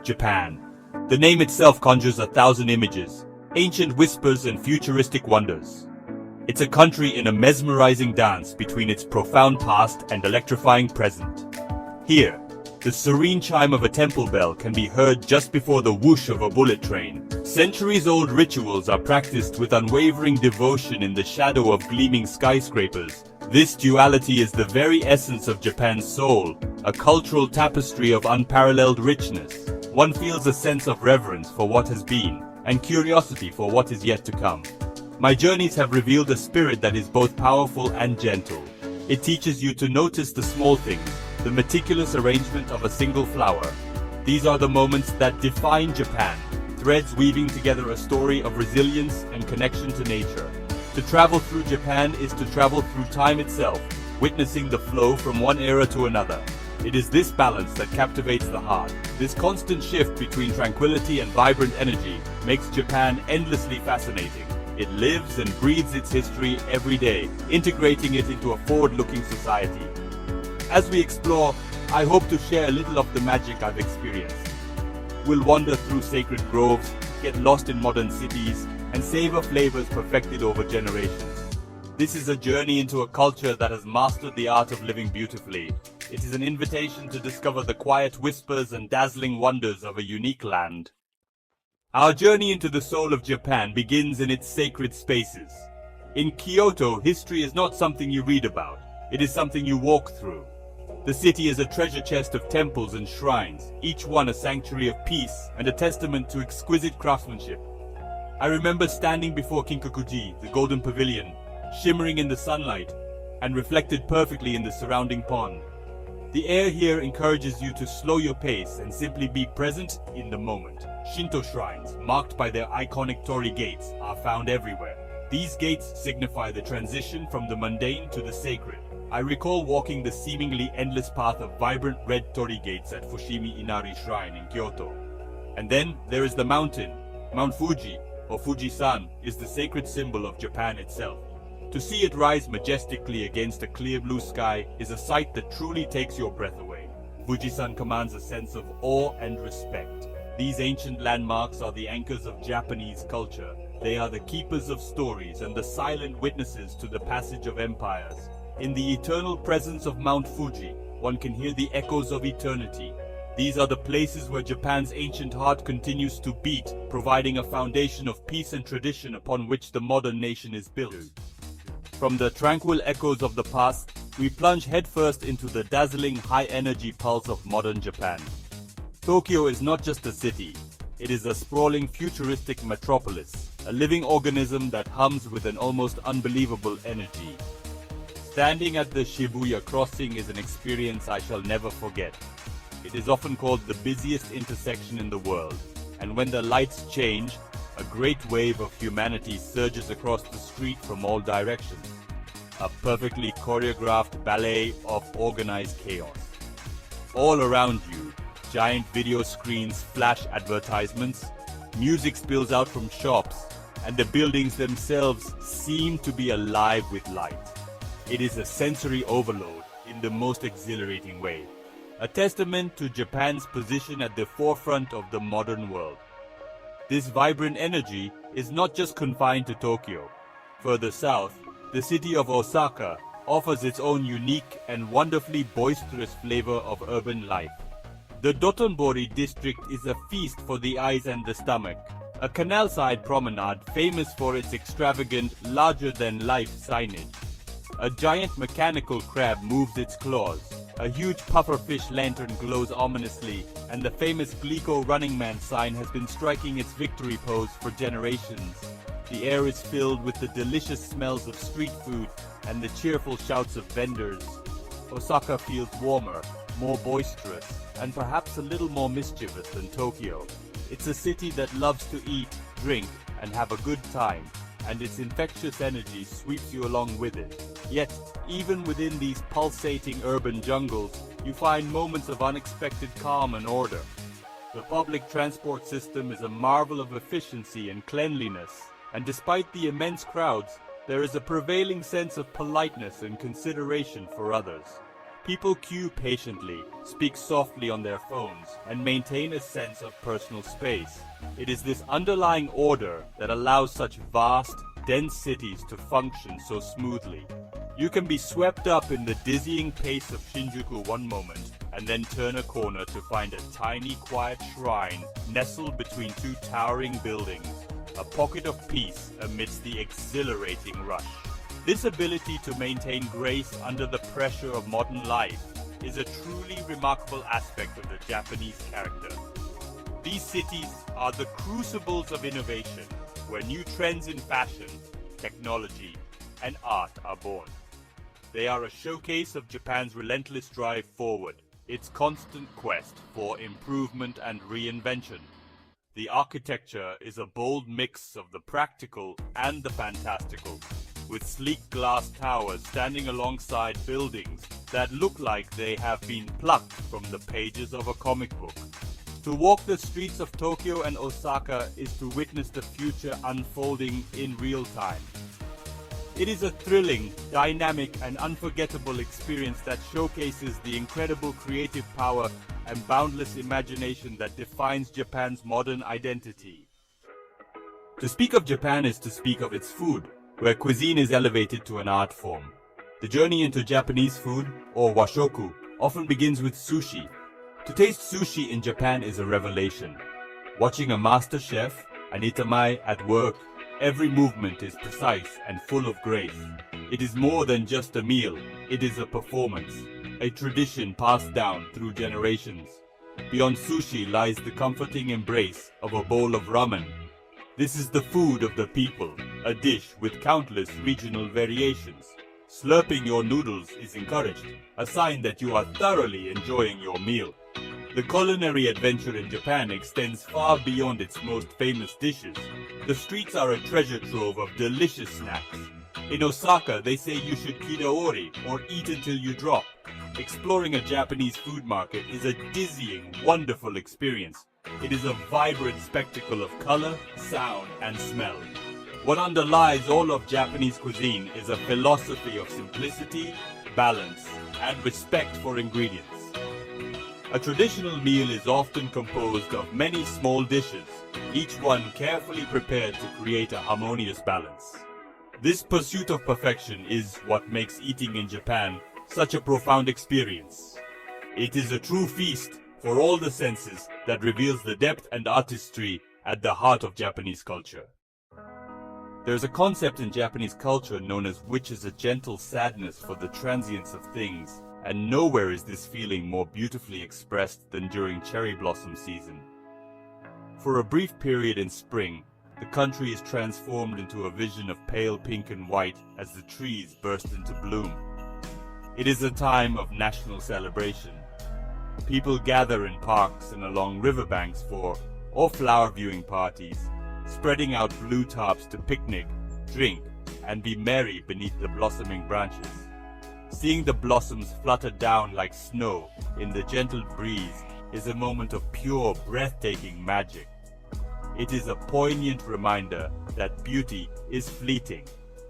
Japan. The name itself conjures 1,000 images, ancient whispers and futuristic wonders. It's a country in a mesmerizing dance between its profound past and electrifying present. Here, the serene chime of a temple bell can be heard just before the whoosh of a bullet train. Centuries-old rituals are practiced with unwavering devotion in the shadow of gleaming skyscrapers. This duality is the very essence of Japan's soul, a cultural tapestry of unparalleled richness. One feels a sense of reverence for what has been, and curiosity for what is yet to come. My journeys have revealed a spirit that is both powerful and gentle. It teaches you to notice the small things, the meticulous arrangement of a single flower. These are the moments that define Japan, threads weaving together a story of resilience and connection to nature. To travel through Japan is to travel through time itself, witnessing the flow from one era to another. It is this balance that captivates the heart. This constant shift between tranquility and vibrant energy makes Japan endlessly fascinating. It lives and breathes its history every day, integrating it into a forward-looking society. As we explore, I hope to share a little of the magic I've experienced. We'll wander through sacred groves, get lost in modern cities, and savor flavors perfected over generations. This is a journey into a culture that has mastered the art of living beautifully. It is an invitation to discover the quiet whispers and dazzling wonders of a unique land. Our journey into the soul of Japan begins in its sacred spaces. In Kyoto, history is not something you read about. It is something you walk through. The city is a treasure chest of temples and shrines, each one a sanctuary of peace and a testament to exquisite craftsmanship. I remember standing before Kinkakuji, the golden pavilion, shimmering in the sunlight and reflected perfectly in the surrounding pond. The air here encourages you to slow your pace and simply be present in the moment. Shinto shrines, marked by their iconic torii gates, are found everywhere. These gates signify the transition from the mundane to the sacred. I recall walking the seemingly endless path of vibrant red torii gates at Fushimi Inari Shrine in Kyoto. And then there is the mountain. Mount Fuji, or Fujisan, is the sacred symbol of Japan itself. To see it rise majestically against a clear blue sky is a sight that truly takes your breath away. Fujisan commands a sense of awe and respect. These ancient landmarks are the anchors of Japanese culture. They are the keepers of stories and the silent witnesses to the passage of empires. In the eternal presence of Mount Fuji, one can hear the echoes of eternity. These are the places where Japan's ancient heart continues to beat, providing a foundation of peace and tradition upon which the modern nation is built. From the tranquil echoes of the past, we plunge headfirst into the dazzling high-energy pulse of modern Japan. Tokyo is not just a city, it is a sprawling futuristic metropolis, a living organism that hums with an almost unbelievable energy. Standing at the Shibuya crossing is an experience I shall never forget. It is often called the busiest intersection in the world, and when the lights change, a great wave of humanity surges across the street from all directions. A perfectly choreographed ballet of organized chaos. All around you, giant video screens flash advertisements, music spills out from shops, and the buildings themselves seem to be alive with light. It is a sensory overload in the most exhilarating way, a testament to Japan's position at the forefront of the modern world. This vibrant energy is not just confined to Tokyo. Further south, the city of Osaka offers its own unique and wonderfully boisterous flavor of urban life. The Dotonbori district is a feast for the eyes and the stomach, a canal-side promenade famous for its extravagant, larger-than-life signage. A giant mechanical crab moves its claws, a huge pufferfish lantern glows ominously, and the famous Glico Running Man sign has been striking its victory pose for generations. The air is filled with the delicious smells of street food and the cheerful shouts of vendors. Osaka feels warmer, more boisterous, and perhaps a little more mischievous than Tokyo. It's a city that loves to eat, drink, and have a good time, and its infectious energy sweeps you along with it. Yet, even within these pulsating urban jungles, you find moments of unexpected calm and order. The public transport system is a marvel of efficiency and cleanliness, and despite the immense crowds, there is a prevailing sense of politeness and consideration for others. People queue patiently, speak softly on their phones, and maintain a sense of personal space. It is this underlying order that allows such vast, dense cities to function so smoothly. You can be swept up in the dizzying pace of Shinjuku one moment, and then turn a corner to find a tiny, quiet shrine nestled between two towering buildings, a pocket of peace amidst the exhilarating rush. This ability to maintain grace under the pressure of modern life is a truly remarkable aspect of the Japanese character. These cities are the crucibles of innovation, where new trends in fashion, technology, and art are born. They are a showcase of Japan's relentless drive forward, its constant quest for improvement and reinvention. The architecture is a bold mix of the practical and the fantastical, with sleek glass towers standing alongside buildings that look like they have been plucked from the pages of a comic book. To walk the streets of Tokyo and Osaka is to witness the future unfolding in real time. It is a thrilling, dynamic, and unforgettable experience that showcases the incredible creative power and boundless imagination that defines Japan's modern identity. To speak of Japan is to speak of its food, where cuisine is elevated to an art form. The journey into Japanese food, or washoku, often begins with sushi. To taste sushi in Japan is a revelation. Watching a master chef, an itamae, at work, every movement is precise and full of grace. It is more than just a meal, it is a performance, a tradition passed down through generations. Beyond sushi lies the comforting embrace of a bowl of ramen. This is the food of the people, a dish with countless regional variations. Slurping your noodles is encouraged, a sign that you are thoroughly enjoying your meal. The culinary adventure in Japan extends far beyond its most famous dishes. The streets are a treasure trove of delicious snacks. In Osaka, they say you should kidaori, or eat until you drop. Exploring a Japanese food market is a dizzying, wonderful experience. It is a vibrant spectacle of color, sound, and smell. What underlies all of Japanese cuisine is a philosophy of simplicity, balance, and respect for ingredients. A traditional meal is often composed of many small dishes, each one carefully prepared to create a harmonious balance. This pursuit of perfection is what makes eating in Japan such a profound experience. It is a true feast for all the senses that reveals the depth and artistry at the heart of Japanese culture. There is a concept in Japanese culture known as which is a gentle sadness for the transience of things, and nowhere is this feeling more beautifully expressed than during cherry blossom season. For a brief period in spring, the country is transformed into a vision of pale pink and white as the trees burst into bloom. It is a time of national celebration. People gather in parks and along riverbanks or flower viewing parties, spreading out blue tarps to picnic, drink, and be merry beneath the blossoming branches. Seeing the blossoms flutter down like snow in the gentle breeze is a moment of pure, breathtaking magic. It is a poignant reminder that beauty is fleeting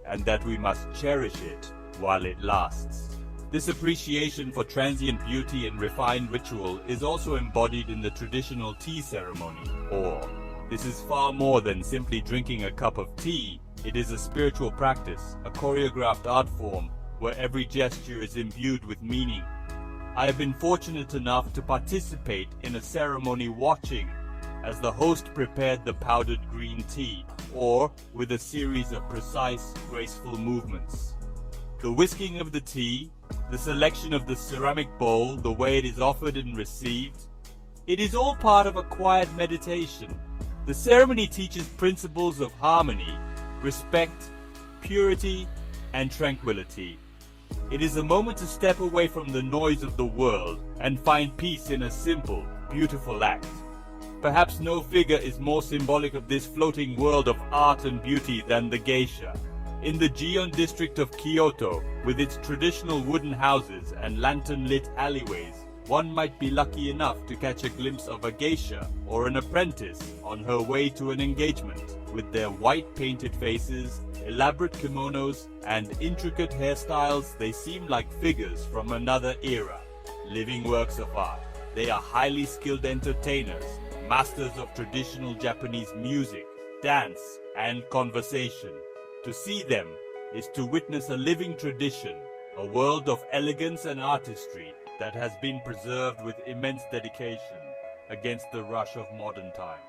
and that we must cherish it while it lasts. This appreciation for transient beauty and refined ritual is also embodied in the traditional tea ceremony, or this is far more than simply drinking a cup of tea. It is a spiritual practice, a choreographed art form, where every gesture is imbued with meaning. I have been fortunate enough to participate in a ceremony watching as the host prepared the powdered green tea, or with a series of precise, graceful movements. The whisking of the tea, the selection of the ceramic bowl, the way it is offered and received, it is all part of a quiet meditation. The ceremony teaches principles of harmony, respect, purity, and tranquility. It is a moment to step away from the noise of the world and find peace in a simple, beautiful act. Perhaps no figure is more symbolic of this floating world of art and beauty than the geisha. In the Gion district of Kyoto, with its traditional wooden houses and lantern-lit alleyways, one might be lucky enough to catch a glimpse of a geisha or an apprentice on her way to an engagement. With their white painted faces, elaborate kimonos, and intricate hairstyles, they seem like figures from another era, living works of art. They are highly skilled entertainers, masters of traditional Japanese music, dance, and conversation. To see them is to witness a living tradition, a world of elegance and artistry that has been preserved with immense dedication against the rush of modern times.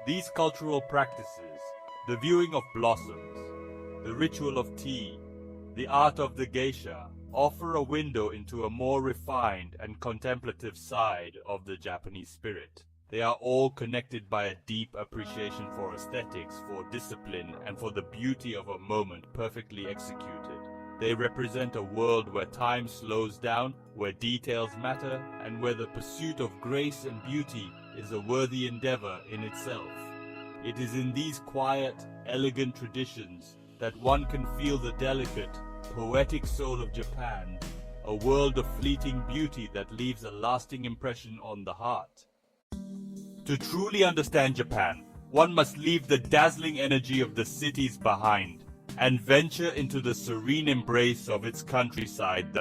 These cultural practices, the viewing of blossoms, the ritual of tea, the art of the geisha, offer a window into a more refined and contemplative side of the Japanese spirit. They are all connected by a deep appreciation for aesthetics, for discipline, and for the beauty of a moment perfectly executed. They represent a world where time slows down, where details matter, and where the pursuit of grace and beauty is a worthy endeavor in itself. It is in these quiet, elegant traditions that one can feel the delicate, poetic soul of Japan, a world of fleeting beauty that leaves a lasting impression on the heart. To truly understand Japan, one must leave the dazzling energy of the cities behind and venture into the serene embrace of its countryside.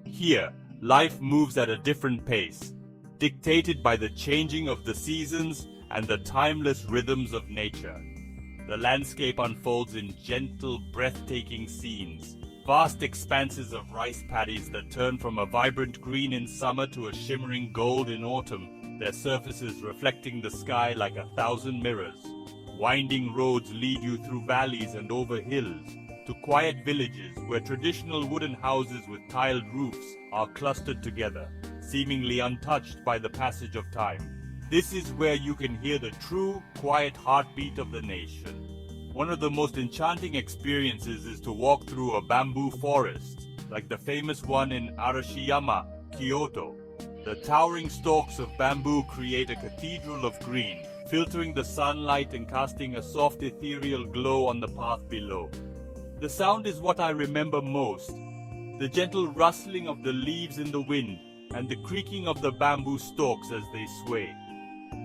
Here, life moves at a different pace, dictated by the changing of the seasons and the timeless rhythms of nature. The landscape unfolds in gentle, breathtaking scenes, vast expanses of rice paddies that turn from a vibrant green in summer to a shimmering gold in autumn, their surfaces reflecting the sky like 1,000 mirrors. Winding roads lead you through valleys and over hills, to quiet villages where traditional wooden houses with tiled roofs are clustered together, seemingly untouched by the passage of time. This is where you can hear the true, quiet heartbeat of the nation. One of the most enchanting experiences is to walk through a bamboo forest, like the famous one in Arashiyama, Kyoto. The towering stalks of bamboo create a cathedral of green, filtering the sunlight and casting a soft ethereal glow on the path below. The sound is what I remember most, the gentle rustling of the leaves in the wind and the creaking of the bamboo stalks as they sway.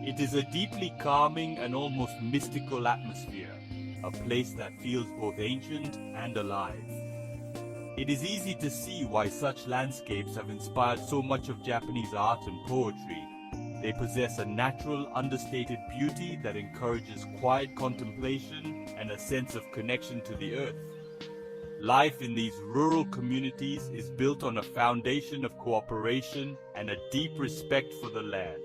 It is a deeply calming and almost mystical atmosphere, a place that feels both ancient and alive. It is easy to see why such landscapes have inspired so much of Japanese art and poetry. They possess a natural, understated beauty that encourages quiet contemplation and a sense of connection to the earth. Life in these rural communities is built on a foundation of cooperation and a deep respect for the land.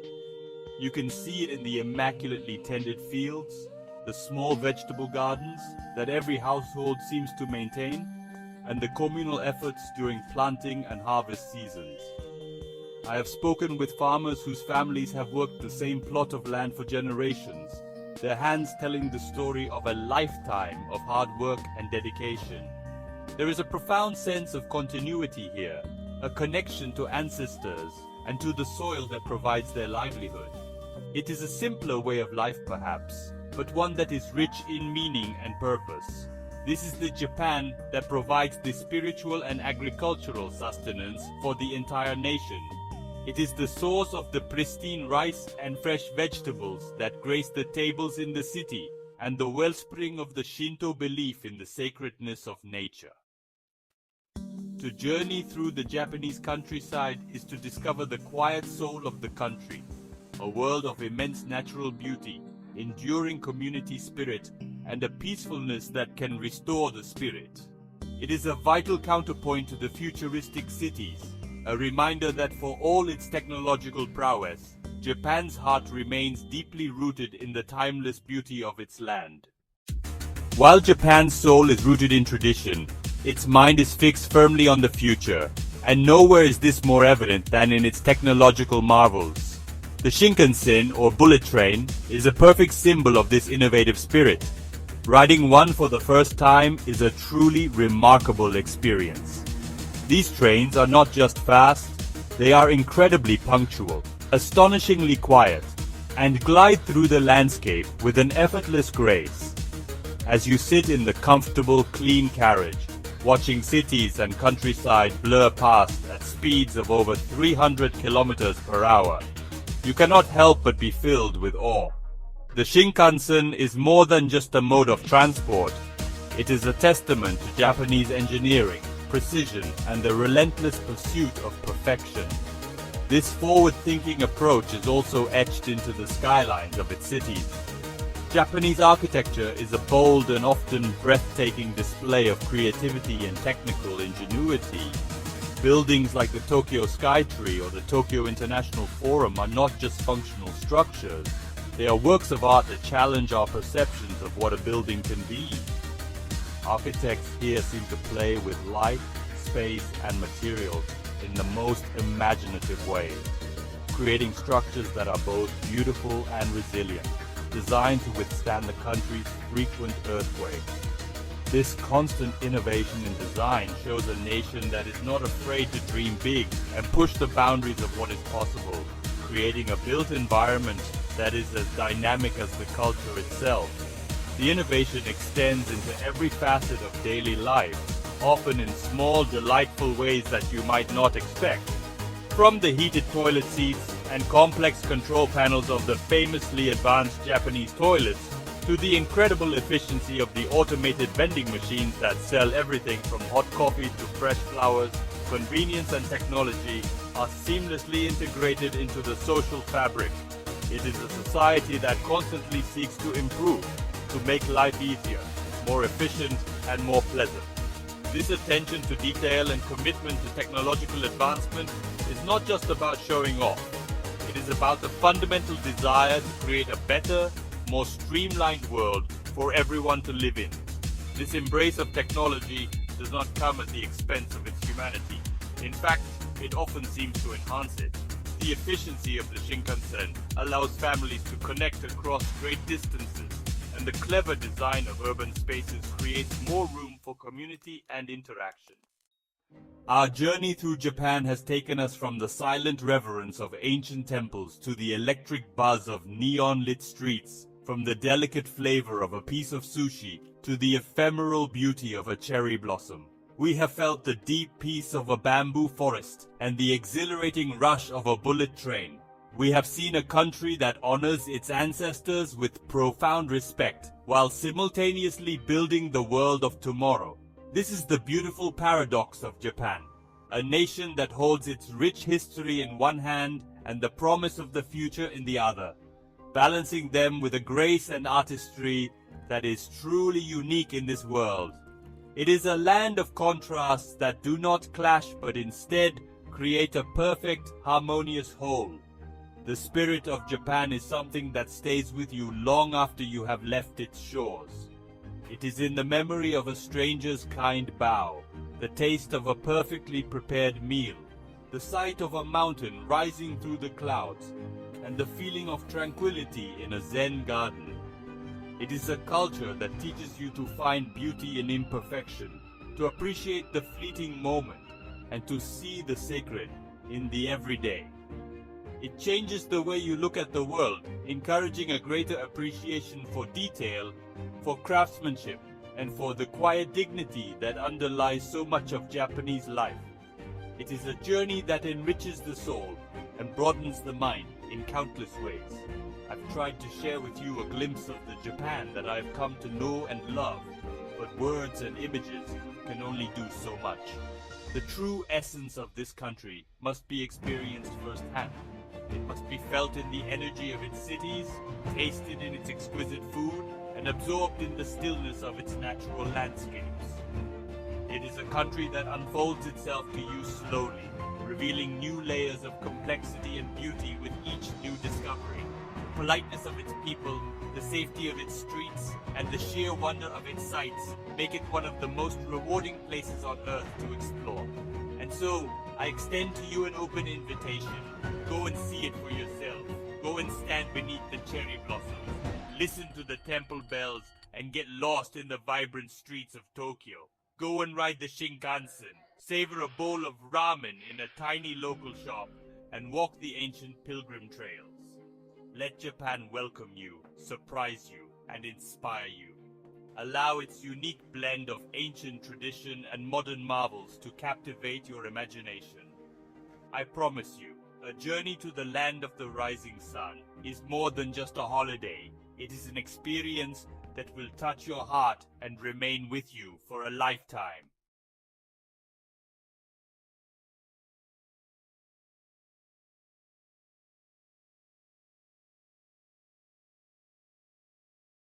You can see it in the immaculately tended fields, the small vegetable gardens that every household seems to maintain, and the communal efforts during planting and harvest seasons. I have spoken with farmers whose families have worked the same plot of land for generations, their hands telling the story of a lifetime of hard work and dedication. There is a profound sense of continuity here, a connection to ancestors and to the soil that provides their livelihood. It is a simpler way of life perhaps, but one that is rich in meaning and purpose. This is the Japan that provides the spiritual and agricultural sustenance for the entire nation. It is the source of the pristine rice and fresh vegetables that grace the tables in the city, and the wellspring of the Shinto belief in the sacredness of nature. To journey through the Japanese countryside is to discover the quiet soul of the country, a world of immense natural beauty, enduring community spirit, and a peacefulness that can restore the spirit. It is a vital counterpoint to the futuristic cities, a reminder that for all its technological prowess, Japan's heart remains deeply rooted in the timeless beauty of its land. While Japan's soul is rooted in tradition, its mind is fixed firmly on the future, and nowhere is this more evident than in its technological marvels. The Shinkansen, or bullet train, is a perfect symbol of this innovative spirit. Riding one for the first time is a truly remarkable experience. These trains are not just fast, they are incredibly punctual, astonishingly quiet, and glide through the landscape with an effortless grace. As you sit in the comfortable, clean carriage, watching cities and countryside blur past at speeds of over 300 kilometers per hour, you cannot help but be filled with awe. The Shinkansen is more than just a mode of transport. It is a testament to Japanese engineering, precision, and the relentless pursuit of perfection. This forward-thinking approach is also etched into the skylines of its cities. Japanese architecture is a bold and often breathtaking display of creativity and technical ingenuity. Buildings like the Tokyo Skytree or the Tokyo International Forum are not just functional structures. They are works of art that challenge our perceptions of what a building can be. Architects here seem to play with light, space, and materials in the most imaginative way, creating structures that are both beautiful and resilient, designed to withstand the country's frequent earthquakes. This constant innovation in design shows a nation that is not afraid to dream big and push the boundaries of what is possible, creating a built environment that is as dynamic as the culture itself. The innovation extends into every facet of daily life, often in small, delightful ways that you might not expect. From the heated toilet seats and complex control panels of the famously advanced Japanese toilets, to the incredible efficiency of the automated vending machines that sell everything from hot coffee to fresh flowers, convenience and technology are seamlessly integrated into the social fabric. It is a society that constantly seeks to improve, to make life easier, more efficient, and more pleasant. This attention to detail and commitment to technological advancement is not just about showing off. It is about the fundamental desire to create a better, more streamlined world for everyone to live in. This embrace of technology does not come at the expense of its humanity. In fact, it often seems to enhance it. The efficiency of the Shinkansen allows families to connect across great distances, and the clever design of urban spaces creates more room for community and interaction. Our journey through Japan has taken us from the silent reverence of ancient temples to the electric buzz of neon-lit streets, from the delicate flavor of a piece of sushi to the ephemeral beauty of a cherry blossom. We have felt the deep peace of a bamboo forest and the exhilarating rush of a bullet train. We have seen a country that honors its ancestors with profound respect, while simultaneously building the world of tomorrow. This is the beautiful paradox of Japan, a nation that holds its rich history in one hand and the promise of the future in the other, balancing them with a grace and artistry that is truly unique in this world. It is a land of contrasts that do not clash but instead create a perfect, harmonious whole. The spirit of Japan is something that stays with you long after you have left its shores. It is in the memory of a stranger's kind bow, the taste of a perfectly prepared meal, the sight of a mountain rising through the clouds, and the feeling of tranquility in a Zen garden. It is a culture that teaches you to find beauty in imperfection, to appreciate the fleeting moment, and to see the sacred in the everyday. It changes the way you look at the world, encouraging a greater appreciation for detail, for craftsmanship, and for the quiet dignity that underlies so much of Japanese life. It is a journey that enriches the soul and broadens the mind in countless ways. I've tried to share with you a glimpse of the Japan that I've come to know and love, but words and images can only do so much. The true essence of this country must be experienced firsthand. It must be felt in the energy of its cities, tasted in its exquisite food, and absorbed in the stillness of its natural landscapes. It is a country that unfolds itself to you slowly, revealing new layers of complexity and beauty with each new discovery. The politeness of its people, the safety of its streets, and the sheer wonder of its sights make it one of the most rewarding places on earth to explore. And so, I extend to you an open invitation. Go and see it for yourself. Go and stand beneath the cherry blossoms. Listen to the temple bells and get lost in the vibrant streets of Tokyo. Go and ride the Shinkansen. Savor a bowl of ramen in a tiny local shop and walk the ancient pilgrim trails. Let Japan welcome you, surprise you, and inspire you. Allow its unique blend of ancient tradition and modern marvels to captivate your imagination. I promise you, a journey to the land of the rising sun is more than just a holiday. It is an experience that will touch your heart and remain with you for a lifetime.